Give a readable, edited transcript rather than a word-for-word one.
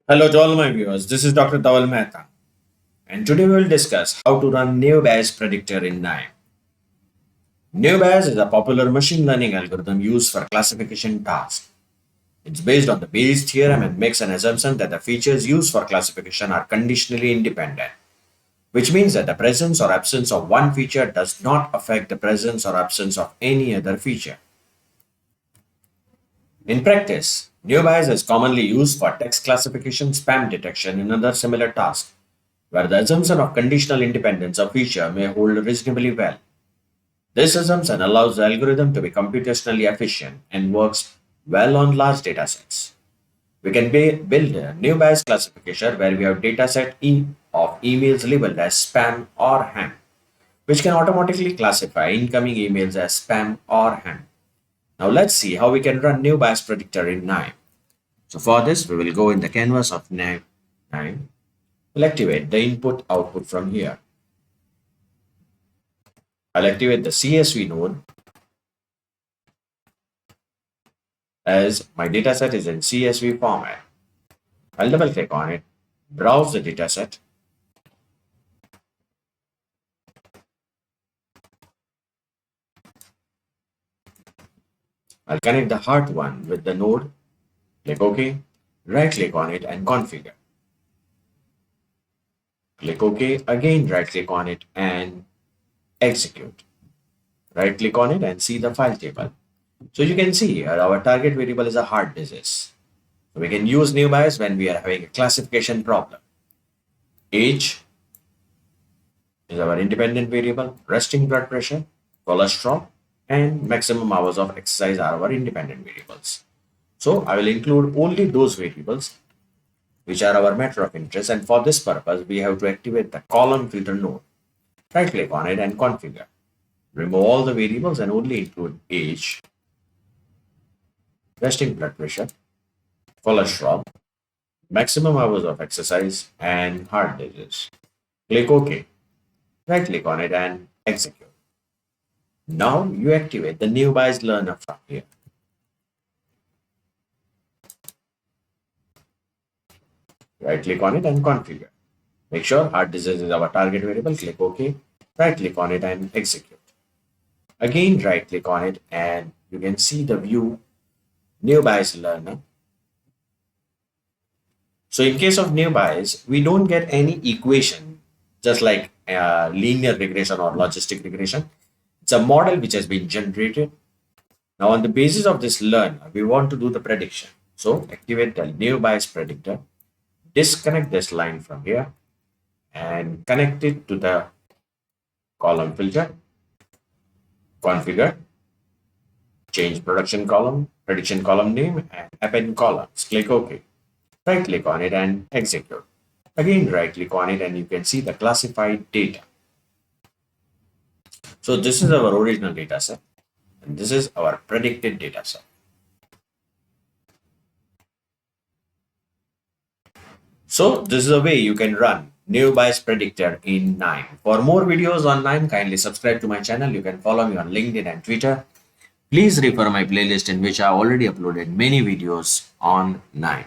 Hello to all my viewers, this is Dr. Dhaval Maheta, and today we will discuss how to run new-based predictor in KNIME. New-based is a popular machine learning algorithm used for classification tasks. It's based on the Bayes theorem and makes an assumption that the features used for classification are conditionally independent, which means that the presence or absence of one feature does not affect the presence or absence of any other feature. In practice, new-bayes is commonly used for text classification, spam detection, and other similar tasks, where the assumption of conditional independence of feature may hold reasonably well. This assumption allows the algorithm to be computationally efficient and works well on large datasets. We can build a new bias classification where we have dataset of emails labeled as spam or ham, which can automatically classify incoming emails as spam or ham. Now let's see how we can run new bias predictor in KNIME. So for this, we will go in the canvas of KNIME. We'll activate the input output from here. I'll activate the CSV node as my dataset is in CSV format. I'll double click on it, browse the dataset. I'll connect the heart one with the node, click OK, right click on it and configure. Click OK, again right click on it and execute. Right click on it and see the file table. So you can see here our target variable is a heart disease. So we can use new bias when we are having a classification problem. Age is our independent variable, resting blood pressure, cholesterol, and maximum hours of exercise are our independent variables. So I will include only those variables which are our matter of interest, and for this purpose we have to activate the column filter node. Right click on it and configure. Remove all the variables and only include age, resting blood pressure, cholesterol, maximum hours of exercise, and heart disease. Click OK. Right click on it and execute. Now you activate the new bias learner from here. Right click on it and configure. Make sure heart disease is our target variable. Click OK. Right click on it and execute. Again, right click on it and you can see the view new bias learner. So in case of new bias, we don't get any equation, just like linear regression or logistic regression. It's a model which has been generated. Now on the basis of this learner, we want to do the prediction. So activate the new bias predictor, disconnect this line from here and connect it to the column filter, configure, change prediction column name and append columns. Click OK. Right click on it and execute. Again, right click on it and you can see the classified data. So this is our original data set and this is our predicted data set. So this is a way you can run new bias predictor in KNIME. For more videos on KNIME, kindly subscribe to my channel. You can follow me on LinkedIn and Twitter. Please refer my playlist in which I already uploaded many videos on KNIME.